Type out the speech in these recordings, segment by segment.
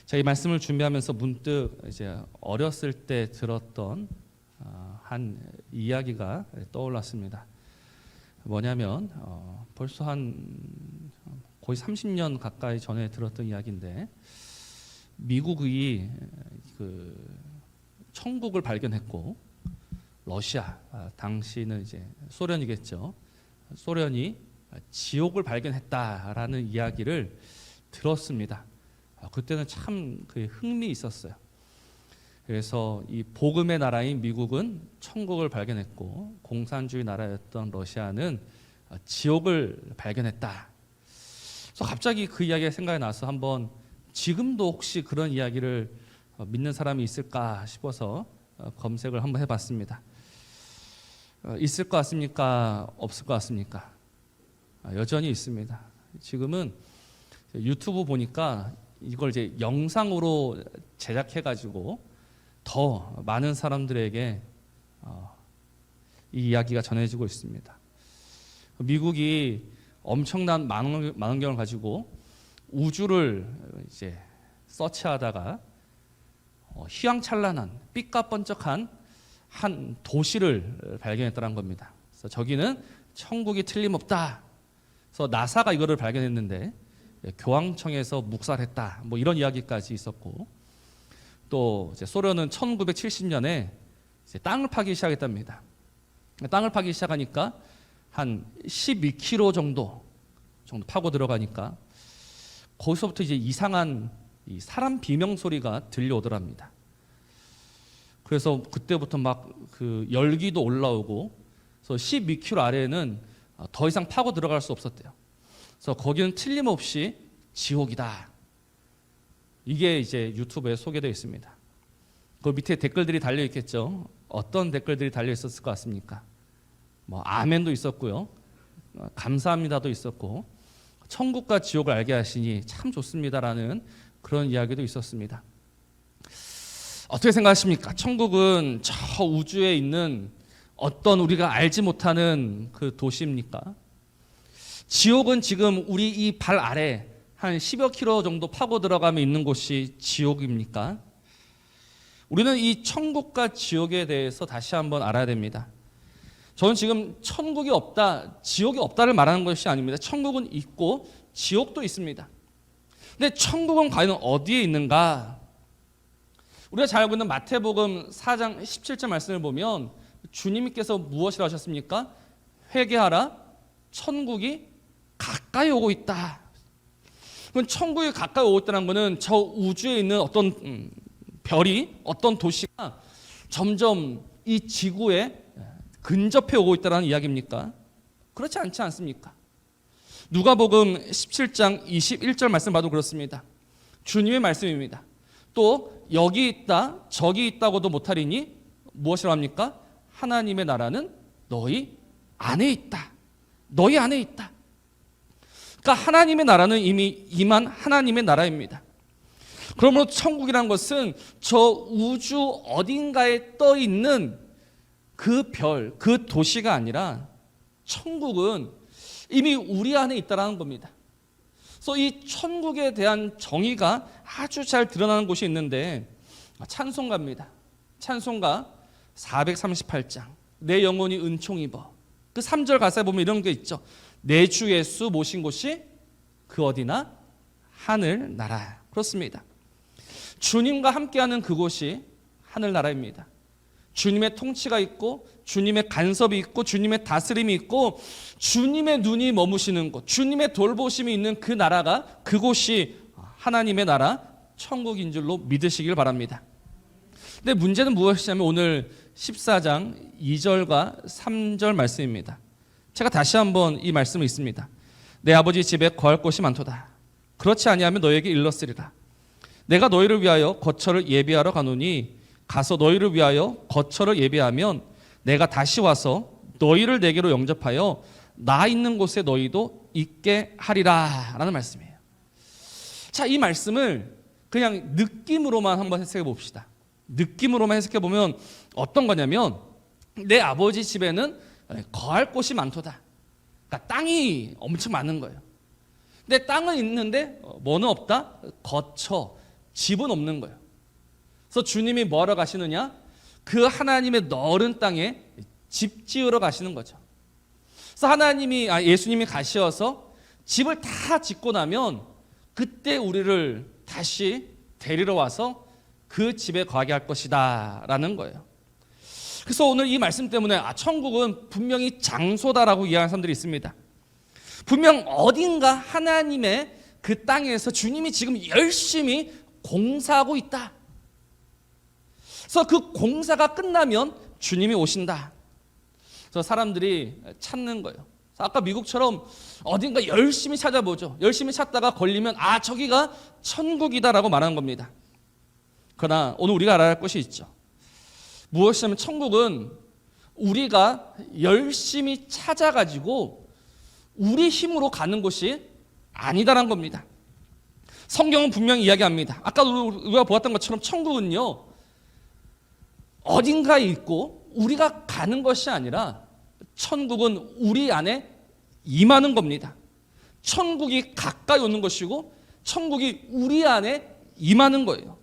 제가 이 말씀을 준비하면서 문득 이제 어렸을 때 들었던 한 이야기가 떠올랐습니다. 뭐냐면 벌써 한 거의 30년 가까이 전에 들었던 이야기인데, 미국이 그 천국을 발견했고 러시아, 당시는 이제 소련이겠죠. 소련이 지옥을 발견했다라는 이야기를 들었습니다. 그때는 참 그 흥미 있었어요. 그래서 이 복음의 나라인 미국은 천국을 발견했고, 공산주의 나라였던 러시아는 지옥을 발견했다. 그래서 갑자기 그 이야기가 생각이 나서 한번 지금도 혹시 그런 이야기를 믿는 사람이 있을까 싶어서 검색을 한번 해봤습니다. 있을 것 같습니까? 없을 것 같습니까? 여전히 있습니다. 지금은 유튜브 보니까 이걸 이제 영상으로 제작해가지고 더 많은 사람들에게 이 이야기가 전해지고 있습니다. 미국이 엄청난 망원경을 가지고 우주를 이제 서치하다가 휘황찬란한 삐까번쩍한 한 도시를 발견했다는 겁니다. 그래서 저기는 천국이 틀림없다. 그래서 나사가 이거를 발견했는데 교황청에서 묵살했다. 뭐 이런 이야기까지 있었고, 또 이제 소련은 1970년에 이제 땅을 파기 시작했답니다. 땅을 파기 시작하니까 한 12km 정도 파고 들어가니까 거기서부터 이제 이상한 이 사람 비명 소리가 들려오더랍니다. 그래서 그때부터 막 그 열기도 올라오고, 그래서 12km 아래에는 더 이상 파고 들어갈 수 없었대요. 그래서 거기는 틀림없이 지옥이다. 이게 이제 유튜브에 소개되어 있습니다. 그 밑에 댓글들이 달려 있겠죠. 어떤 댓글들이 달려 있었을 것 같습니까? 뭐 아멘도 있었고요, 감사합니다도 있었고, 천국과 지옥을 알게 하시니 참 좋습니다라는 그런 이야기도 있었습니다. 어떻게 생각하십니까? 천국은 저 우주에 있는 어떤 우리가 알지 못하는 그 도시입니까? 지옥은 지금 우리 이 발 아래 한 10여 킬로 정도 파고 들어가면 있는 곳이 지옥입니까? 우리는 이 천국과 지옥에 대해서 다시 한번 알아야 됩니다. 저는 지금 천국이 없다, 지옥이 없다를 말하는 것이 아닙니다. 천국은 있고 지옥도 있습니다. 근데 천국은 과연 어디에 있는가? 우리가 잘 알고 있는 마태복음 4장 17절 말씀을 보면 주님께서 무엇이라 하셨습니까? 회개하라, 천국이 가까이 오고 있다. 그럼 천국이 가까이 오고 있다는 것은 저 우주에 있는 어떤 별이, 어떤 도시가 점점 이 지구에 근접해 오고 있다는 이야기입니까? 그렇지 않지 않습니까? 누가복음 17장 21절 말씀 봐도 그렇습니다. 주님의 말씀입니다. 또 여기 있다 저기 있다고도 못하리니 무엇이라 합니까? 하나님의 나라는 너희 안에 있다. 너희 안에 있다. 그러니까 하나님의 나라는 이미 임한 하나님의 나라입니다. 그러므로 천국이란 것은 저 우주 어딘가에 떠 있는 그 별, 그 도시가 아니라 천국은 이미 우리 안에 있다는 겁니다. 그래서 이 천국에 대한 정의가 아주 잘 드러나는 곳이 있는데 찬송가입니다. 찬송가 438장 내 영혼이 은총 입어, 그 3절 가사에 보면 이런 게 있죠. 내 주 예수 모신 곳이 그 어디나 하늘나라. 그렇습니다. 주님과 함께하는 그곳이 하늘나라입니다. 주님의 통치가 있고 주님의 간섭이 있고 주님의 다스림이 있고 주님의 눈이 머무시는 곳, 주님의 돌보심이 있는 그 나라가, 그곳이 하나님의 나라 천국인 줄로 믿으시길 바랍니다. 근데 문제는 무엇이냐면 오늘 14장 2절과 3절 말씀입니다. 제가 다시 한번 이 말씀을 읽습니다. 내 아버지 집에 거할 곳이 많도다. 그렇지 아니하면 너에게 일렀으리라. 내가 너희를 위하여 거처를 예비하러 가노니 가서 너희를 위하여 거처를 예비하면 내가 다시 와서 너희를 내게로 영접하여 나 있는 곳에 너희도 있게 하리라 라는 말씀이에요. 자, 이 말씀을 그냥 느낌으로만 한번 해석해 봅시다. 느낌으로만 해석해 보면 어떤 거냐면 내 아버지 집에는 거할 곳이 많도다. 그러니까 땅이 엄청 많은 거예요. 근데 땅은 있는데 뭐는 없다? 거처, 집은 없는 거예요. 그래서 주님이 뭐하러 가시느냐? 그 하나님의 넓은 땅에 집 지으러 가시는 거죠. 그래서 예수님이 가셔서 집을 다 짓고 나면 그때 우리를 다시 데리러 와서 그 집에 거하게 할 것이다 라는 거예요. 그래서 오늘 이 말씀 때문에 천국은 분명히 장소다라고 이해하는 사람들이 있습니다. 분명 어딘가 하나님의 그 땅에서 주님이 지금 열심히 공사하고 있다. 그래서 그 공사가 끝나면 주님이 오신다. 그래서 사람들이 찾는 거예요. 아까 미국처럼 어딘가 열심히 찾아보죠. 열심히 찾다가 걸리면 저기가 천국이다라고 말하는 겁니다. 그러나 오늘 우리가 알아야 할 것이 있죠. 무엇이냐면 천국은 우리가 열심히 찾아가지고 우리 힘으로 가는 곳이 아니다라는 겁니다. 성경은 분명히 이야기합니다. 아까 우리가 보았던 것처럼 천국은요, 어딘가에 있고 우리가 가는 것이 아니라 천국은 우리 안에 임하는 겁니다. 천국이 가까이 오는 것이고 천국이 우리 안에 임하는 거예요.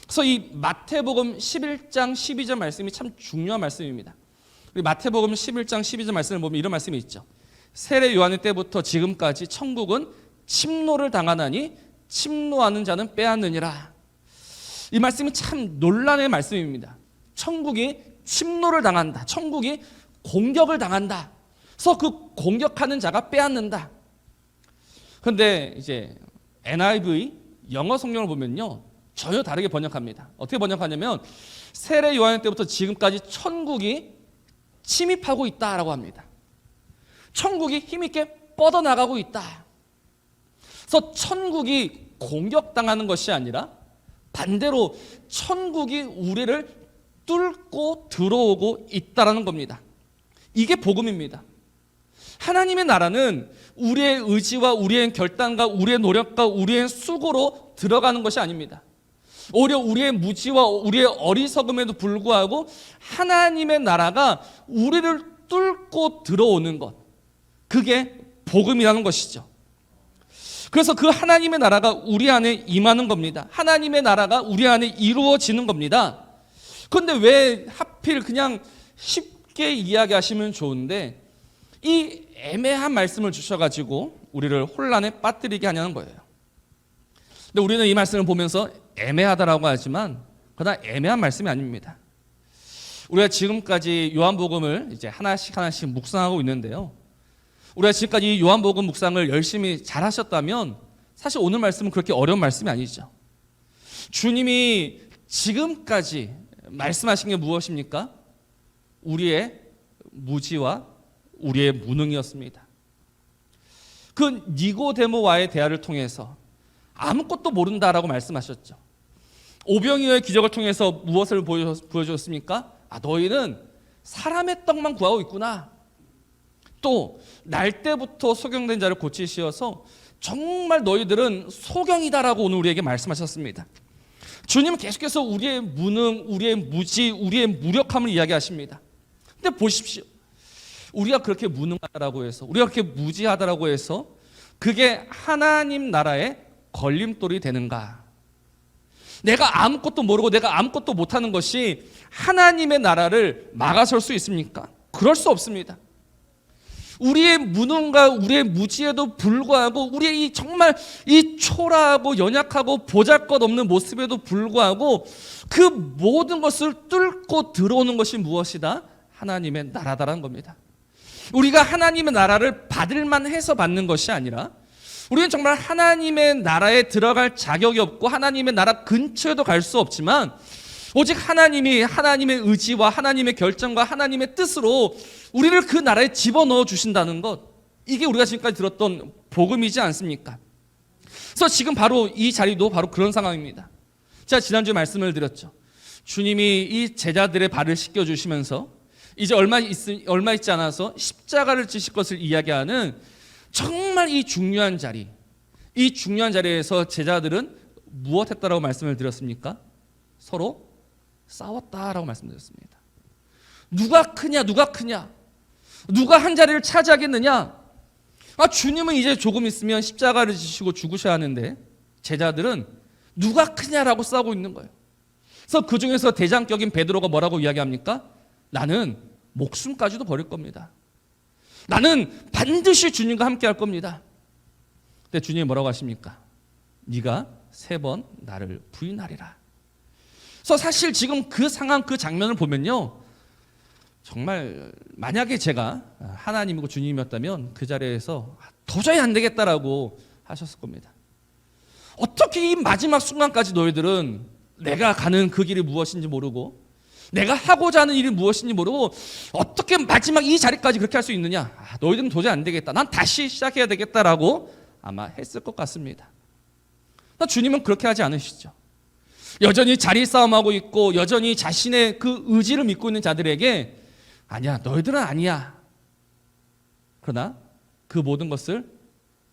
그래서 이 마태복음 11장 12절 말씀이 참 중요한 말씀입니다. 우리 마태복음 11장 12절 말씀을 보면 이런 말씀이 있죠. 세례 요한의 때부터 지금까지 천국은 침노를 당하나니 침노하는 자는 빼앗느니라. 이 말씀이 참 논란의 말씀입니다. 천국이 침노를 당한다. 천국이 공격을 당한다. 그래서 그 공격하는 자가 빼앗는다. 그런데 이제 NIV 영어 성경을 보면요, 전혀 다르게 번역합니다. 어떻게 번역하냐면 세례 요한 때부터 지금까지 천국이 침입하고 있다라고 합니다. 천국이 힘있게 뻗어나가고 있다. 그래서 천국이 공격당하는 것이 아니라 반대로 천국이 우리를 뚫고 들어오고 있다라는 겁니다. 이게 복음입니다. 하나님의 나라는 우리의 의지와 우리의 결단과 우리의 노력과 우리의 수고로 들어가는 것이 아닙니다. 오히려 우리의 무지와 우리의 어리석음에도 불구하고 하나님의 나라가 우리를 뚫고 들어오는 것, 그게 복음이라는 것이죠. 그래서 그 하나님의 나라가 우리 안에 임하는 겁니다. 하나님의 나라가 우리 안에 이루어지는 겁니다. 그런데 왜 하필 그냥 쉽게 이야기하시면 좋은데 이 애매한 말씀을 주셔가지고 우리를 혼란에 빠뜨리게 하냐는 거예요. 근데 우리는 이 말씀을 보면서 애매하다라고 하지만 그러나 애매한 말씀이 아닙니다. 우리가 지금까지 요한복음을 이제 하나씩 묵상하고 있는데요. 우리가 지금까지 이 요한복음 묵상을 열심히 잘 하셨다면 사실 오늘 말씀은 그렇게 어려운 말씀이 아니죠. 주님이 지금까지 말씀하신 게 무엇입니까? 우리의 무지와 우리의 무능이었습니다. 그 니고데모와의 대화를 통해서 아무것도 모른다라고 말씀하셨죠. 오병이어의 기적을 통해서 무엇을 보여주었습니까? 너희는 사람의 떡만 구하고 있구나. 또 날 때부터 소경된 자를 고치시어서 정말 너희들은 소경이다라고 오늘 우리에게 말씀하셨습니다. 주님은 계속해서 우리의 무능, 우리의 무지, 우리의 무력함을 이야기하십니다. 근데 보십시오. 우리가 그렇게 무능하다라고 해서, 우리가 그렇게 무지하다라고 해서 그게 하나님 나라의 걸림돌이 되는가? 내가 아무것도 모르고 내가 아무것도 못하는 것이 하나님의 나라를 막아설 수 있습니까? 그럴 수 없습니다. 우리의 무능과 우리의 무지에도 불구하고 우리의 정말 이 초라하고 연약하고 보잘것없는 모습에도 불구하고 그 모든 것을 뚫고 들어오는 것이 무엇이다? 하나님의 나라다라는 겁니다. 우리가 하나님의 나라를 받을 만해서 받는 것이 아니라 우리는 정말 하나님의 나라에 들어갈 자격이 없고 하나님의 나라 근처에도 갈 수 없지만 오직 하나님이 하나님의 의지와 하나님의 결정과 하나님의 뜻으로 우리를 그 나라에 집어넣어 주신다는 것, 이게 우리가 지금까지 들었던 복음이지 않습니까? 그래서 지금 바로 이 자리도 바로 그런 상황입니다. 제가 지난주에 말씀을 드렸죠. 주님이 이 제자들의 발을 씻겨주시면서 이제 얼마 있지 않아서 십자가를 지실 것을 이야기하는 정말 이 중요한 자리에서 제자들은 무엇했다라고 말씀을 드렸습니까? 서로 싸웠다라고 말씀드렸습니다. 누가 크냐? 누가 한 자리를 차지하겠느냐? 주님은 이제 조금 있으면 십자가를 지시고 죽으셔야 하는데 제자들은 누가 크냐라고 싸우고 있는 거예요. 그래서 그 중에서 대장격인 베드로가 뭐라고 이야기합니까? 나는 목숨까지도 버릴 겁니다. 나는 반드시 주님과 함께 할 겁니다. 근데 주님이 뭐라고 하십니까? 네가 3번 나를 부인하리라. 그래서 사실 지금 그 상황, 그 장면을 보면요, 정말 만약에 제가 하나님이고 주님이었다면 그 자리에서 도저히 안 되겠다라고 하셨을 겁니다. 어떻게 이 마지막 순간까지 너희들은 내가 가는 그 길이 무엇인지 모르고 내가 하고자 하는 일이 무엇인지 모르고 어떻게 마지막 이 자리까지 그렇게 할 수 있느냐? 너희들은 도저히 안 되겠다. 난 다시 시작해야 되겠다라고 아마 했을 것 같습니다. 주님은 그렇게 하지 않으시죠. 여전히 자리 싸움하고 있고 여전히 자신의 그 의지를 믿고 있는 자들에게 아니야, 너희들은 아니야. 그러나 그 모든 것을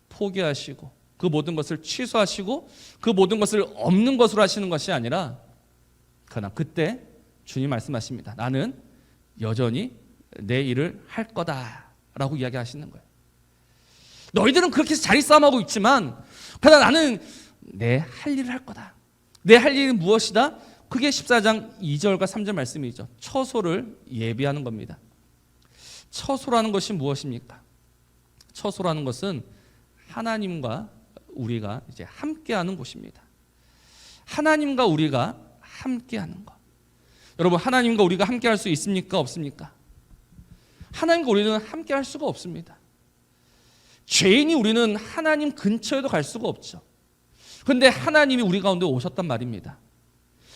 포기하시고 그 모든 것을 취소하시고 그 모든 것을 없는 것으로 하시는 것이 아니라, 그러나 그때 주님 말씀하십니다. 나는 여전히 내 일을 할 거다라고 이야기하시는 거예요. 너희들은 그렇게 자리 싸움하고 있지만 그러나 나는 내 할 일을 할 거다. 내 할 일은 무엇이다? 그게 14장 2절과 3절 말씀이죠. 처소를 예비하는 겁니다. 처소라는 것이 무엇입니까? 처소라는 것은 하나님과 우리가 이제 함께하는 곳입니다. 하나님과 우리가 함께하는 것. 여러분, 하나님과 우리가 함께할 수 있습니까? 없습니까? 하나님과 우리는 함께할 수가 없습니다. 죄인이 우리는 하나님 근처에도 갈 수가 없죠. 그런데 하나님이 우리 가운데 오셨단 말입니다.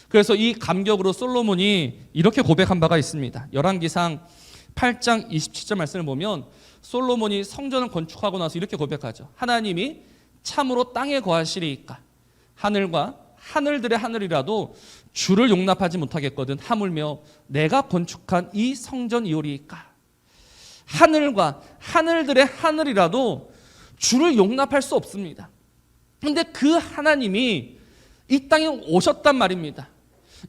그래서 이 감격으로 솔로몬이 이렇게 고백한 바가 있습니다. 열왕기상 8장 27절 말씀을 보면 솔로몬이 성전을 건축하고 나서 이렇게 고백하죠. 하나님이 참으로 땅에 거하시리이까? 하늘과 하늘들의 하늘이라도 주를 용납하지 못하겠거든. 하물며 내가 건축한 이 성전이오리이까? 하늘과 하늘들의 하늘이라도 주를 용납할 수 없습니다. 그런데 그 하나님이 이 땅에 오셨단 말입니다.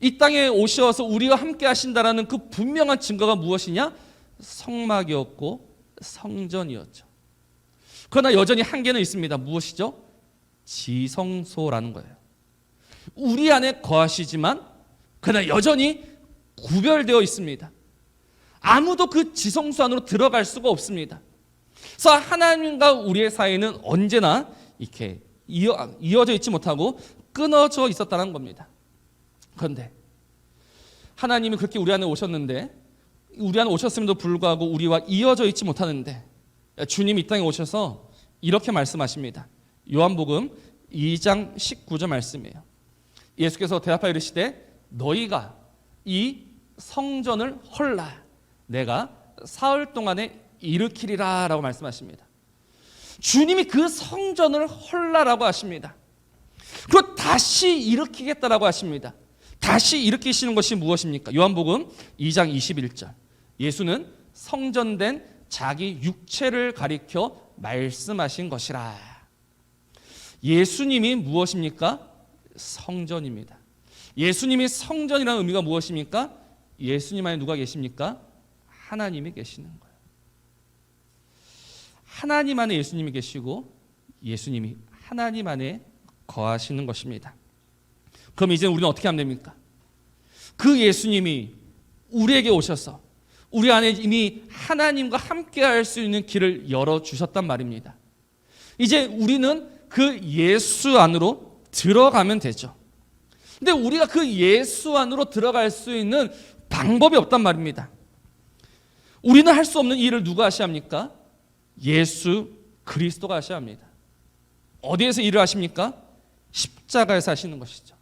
이 땅에 오셔서 우리와 함께 하신다라는 그 분명한 증거가 무엇이냐? 성막이었고 성전이었죠. 그러나 여전히 한계는 있습니다. 무엇이죠? 지성소라는 거예요. 우리 안에 거하시지만 그러나 여전히 구별되어 있습니다. 아무도 그 지성소 안으로 들어갈 수가 없습니다. 그래서 하나님과 우리의 사이는 언제나 이렇게 이어져 있지 못하고 끊어져 있었다는 겁니다. 그런데 하나님이 그렇게 우리 안에 오셨는데, 우리 안에 오셨음에도 불구하고 우리와 이어져 있지 못하는데 주님이 이 땅에 오셔서 이렇게 말씀하십니다. 요한복음 2장 19절 말씀이에요. 예수께서 대답하여 이르시되 너희가 이 성전을 헐라 내가 사흘 동안에 일으키리라 라고 말씀하십니다. 주님이 그 성전을 헐라라고 하십니다. 그리고 다시 일으키겠다라고 하십니다. 다시 일으키시는 것이 무엇입니까? 요한복음 2장 21절. 예수는 성전된 자기 육체를 가리켜 말씀하신 것이라. 예수님이 무엇입니까? 성전입니다. 예수님이 성전이라는 의미가 무엇입니까? 예수님 안에 누가 계십니까? 하나님이 계시는 거예요. 하나님 안에 예수님이 계시고 예수님이 하나님 안에 거하시는 것입니다. 그럼 이제 우리는 어떻게 하면 됩니까? 그 예수님이 우리에게 오셔서 우리 안에 이미 하나님과 함께 할 수 있는 길을 열어주셨단 말입니다. 이제 우리는 그 예수 안으로 들어가면 되죠. 근데 우리가 그 예수 안으로 들어갈 수 있는 방법이 없단 말입니다. 우리는 할 수 없는 일을 누가 하셔야 합니까? 예수 그리스도가 하셔야 합니다. 어디에서 일을 하십니까? 십자가에서 하시는 것이죠.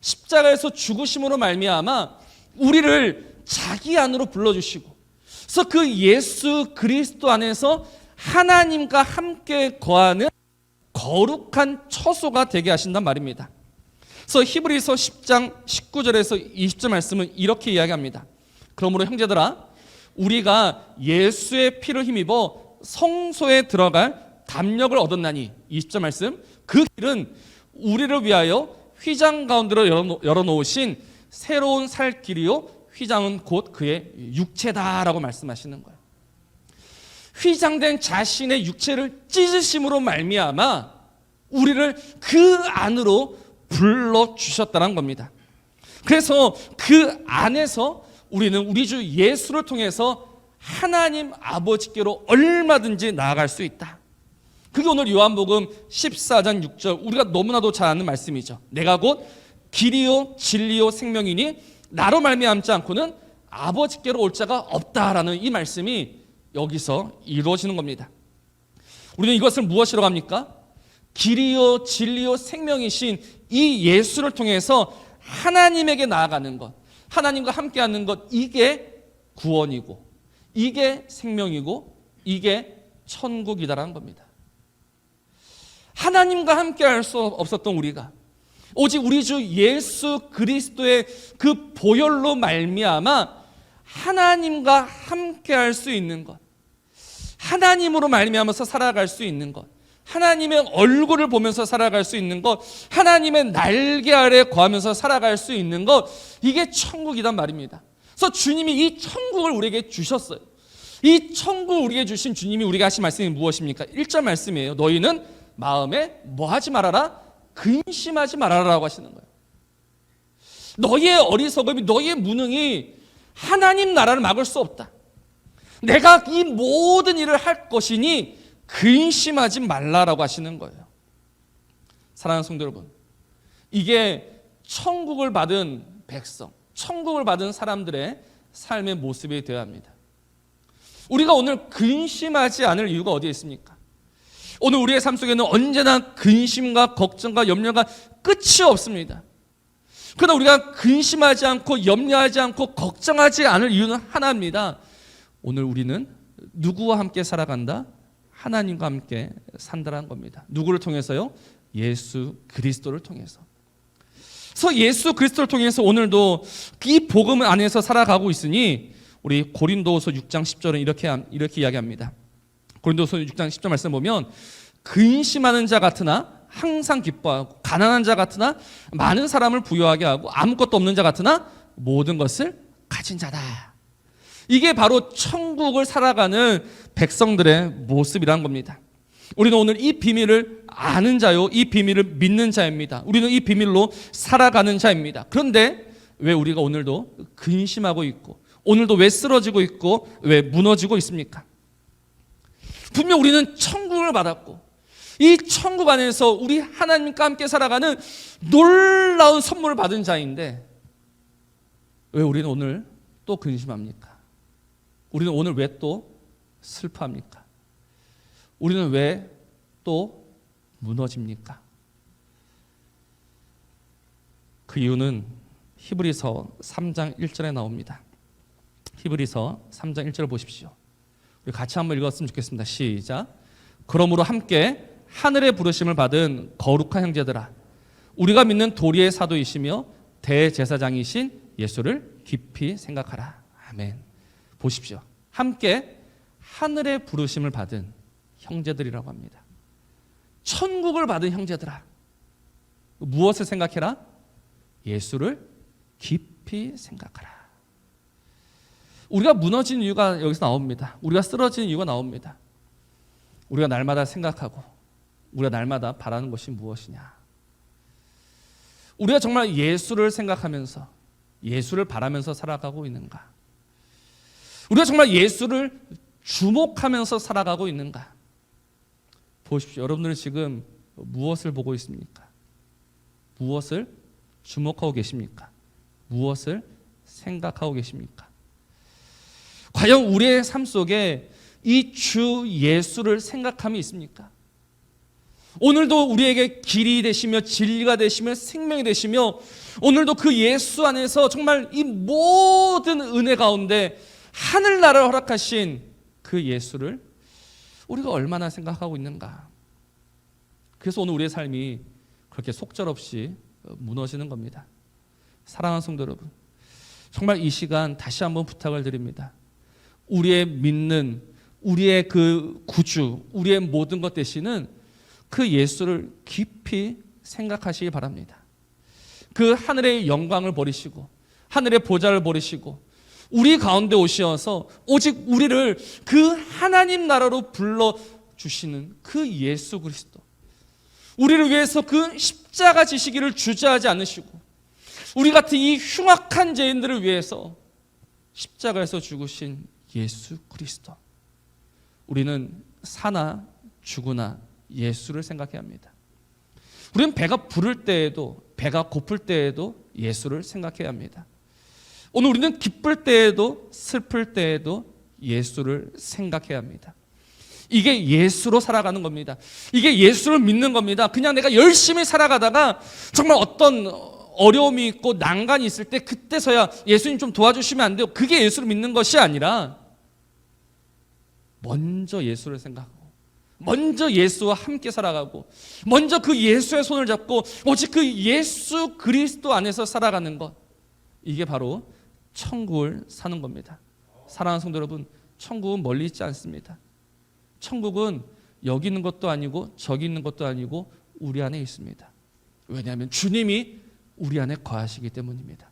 십자가에서 죽으심으로 말미암아 우리를 자기 안으로 불러주시고, 그래서 그 예수 그리스도 안에서 하나님과 함께 거하는 거룩한 처소가 되게 하신단 말입니다. 그래서 히브리서 10장 19절에서 20절 말씀은 이렇게 이야기합니다. 그러므로 형제들아 우리가 예수의 피를 힘입어 성소에 들어갈 담력을 얻었나니, 20절 말씀, 그 길은 우리를 위하여 휘장 가운데로 열어놓으신 새로운 살 길이요 휘장은 곧 그의 육체다라고 말씀하시는 거예요. 휘장된 자신의 육체를 찢으심으로 말미암아 우리를 그 안으로 불러주셨다는 겁니다. 그래서 그 안에서 우리는 우리 주 예수를 통해서 하나님 아버지께로 얼마든지 나아갈 수 있다. 그게 오늘 요한복음 14장 6절, 우리가 너무나도 잘 아는 말씀이죠. 내가 곧 길이요 진리요 생명이니 나로 말미암지 않고는 아버지께로 올 자가 없다라는 이 말씀이 여기서 이루어지는 겁니다. 우리는 이것을 무엇이라고 합니까? 길이요 진리요 생명이신 이 예수를 통해서 하나님에게 나아가는 것, 하나님과 함께하는 것, 이게 구원이고 이게 생명이고 이게 천국이다라는 겁니다. 하나님과 함께할 수 없었던 우리가 오직 우리 주 예수 그리스도의 그 보혈로 말미암아 하나님과 함께할 수 있는 것, 하나님으로 말미암아서 살아갈 수 있는 것, 하나님의 얼굴을 보면서 살아갈 수 있는 것, 하나님의 날개 아래 거하면서 살아갈 수 있는 것, 이게 천국이란 말입니다. 그래서 주님이 이 천국을 우리에게 주셨어요. 이 천국을 우리에게 주신 주님이 우리가 하신 말씀이 무엇입니까? 1절 말씀이에요. 너희는 마음에 뭐 하지 말아라? 근심하지 말아라라고 하시는 거예요. 너희의 어리석음이, 너희의 무능이 하나님 나라를 막을 수 없다. 내가 이 모든 일을 할 것이니 근심하지 말라라고 하시는 거예요. 사랑하는 성도 여러분, 이게 천국을 받은 백성, 천국을 받은 사람들의 삶의 모습이 되어야 합니다. 우리가 오늘 근심하지 않을 이유가 어디에 있습니까? 오늘 우리의 삶 속에는 언제나 근심과 걱정과 염려가 끝이 없습니다. 그러나 우리가 근심하지 않고 염려하지 않고 걱정하지 않을 이유는 하나입니다. 오늘 우리는 누구와 함께 살아간다? 하나님과 함께 산다는 겁니다. 누구를 통해서요? 예수 그리스도를 통해서. 그래서 예수 그리스도를 통해서 오늘도 이 복음 안에서 살아가고 있으니 우리 고린도후서 6장 10절은 이렇게 이야기합니다. 고린도후서 6장 10절 말씀 보면 근심하는 자 같으나 항상 기뻐하고 가난한 자 같으나 많은 사람을 부유하게 하고 아무것도 없는 자 같으나 모든 것을 가진 자다. 이게 바로 천국을 살아가는 백성들의 모습이라는 겁니다. 우리는 오늘 이 비밀을 아는 자요, 이 비밀을 믿는 자입니다. 우리는 이 비밀로 살아가는 자입니다. 그런데 왜 우리가 오늘도 근심하고 있고 오늘도 왜 쓰러지고 있고 왜 무너지고 있습니까? 분명 우리는 천국을 받았고 이 천국 안에서 우리 하나님과 함께 살아가는 놀라운 선물을 받은 자인데 왜 우리는 오늘 또 근심합니까? 우리는 오늘 왜 또 슬퍼합니까? 우리는 왜 또 무너집니까? 그 이유는 히브리서 3장 1절에 나옵니다. 히브리서 3장 1절을 보십시오. 우리 같이 한번 읽었으면 좋겠습니다. 시작. 그러므로 함께 하늘의 부르심을 받은 거룩한 형제들아, 우리가 믿는 도리의 사도이시며 대제사장이신 예수를 깊이 생각하라. 아멘. 보십시오. 함께 하늘의 부르심을 받은 형제들이라고 합니다. 천국을 받은 형제들아, 무엇을 생각해라? 예수를 깊이 생각하라. 우리가 무너진 이유가 여기서 나옵니다. 우리가 쓰러진 이유가 나옵니다. 우리가 날마다 생각하고 우리가 날마다 바라는 것이 무엇이냐? 우리가 정말 예수를 생각하면서 예수를 바라면서 살아가고 있는가? 우리가 정말 예수를 주목하면서 살아가고 있는가? 보십시오. 여러분들은 지금 무엇을 보고 있습니까? 무엇을 주목하고 계십니까? 무엇을 생각하고 계십니까? 과연 우리의 삶 속에 이 주 예수를 생각함이 있습니까? 오늘도 우리에게 길이 되시며 진리가 되시며 생명이 되시며 오늘도 그 예수 안에서 정말 이 모든 은혜 가운데 하늘나라를 허락하신 그 예수를 우리가 얼마나 생각하고 있는가? 그래서 오늘 우리의 삶이 그렇게 속절없이 무너지는 겁니다. 사랑하는 성도 여러분, 정말 이 시간 다시 한번 부탁을 드립니다. 우리의 믿는 우리의 그 구주, 우리의 모든 것 되시는 그 예수를 깊이 생각하시기 바랍니다. 그 하늘의 영광을 버리시고 하늘의 보좌를 버리시고 우리 가운데 오셔서 오직 우리를 그 하나님 나라로 불러주시는 그 예수 그리스도, 우리를 위해서 그 십자가 지시기를 주저하지 않으시고 우리 같은 이 흉악한 죄인들을 위해서 십자가에서 죽으신 예수 그리스도. 우리는 사나 죽으나 예수를 생각해야 합니다. 우리는 배가 부를 때에도 배가 고플 때에도 예수를 생각해야 합니다. 오늘 우리는 기쁠 때에도 슬플 때에도 예수를 생각해야 합니다. 이게 예수로 살아가는 겁니다. 이게 예수를 믿는 겁니다. 그냥 내가 열심히 살아가다가 정말 어떤 어려움이 있고 난간이 있을 때 그때서야 예수님 좀 도와주시면 안 돼요. 그게 예수를 믿는 것이 아니라 먼저 예수를 생각하고 먼저 예수와 함께 살아가고 먼저 그 예수의 손을 잡고 오직 그 예수 그리스도 안에서 살아가는 것, 이게 바로 천국을 사는 겁니다. 사랑하는 성도 여러분, 천국은 멀리 있지 않습니다. 천국은 여기 있는 것도 아니고 저기 있는 것도 아니고 우리 안에 있습니다. 왜냐하면 주님이 우리 안에 거하시기 때문입니다.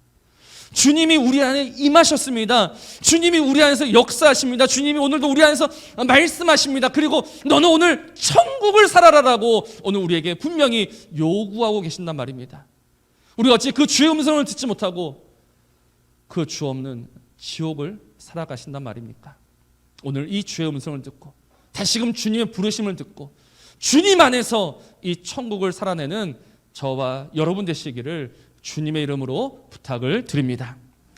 주님이 우리 안에 임하셨습니다. 주님이 우리 안에서 역사하십니다. 주님이 오늘도 우리 안에서 말씀하십니다. 그리고 너는 오늘 천국을 살아라라고 오늘 우리에게 분명히 요구하고 계신단 말입니다. 우리가 어찌 그 주의 음성을 듣지 못하고 그 주 없는 지옥을 살아가신단 말입니까? 오늘 이 주의 음성을 듣고 다시금 주님의 부르심을 듣고 주님 안에서 이 천국을 살아내는 저와 여러분 되시기를 주님의 이름으로 부탁을 드립니다.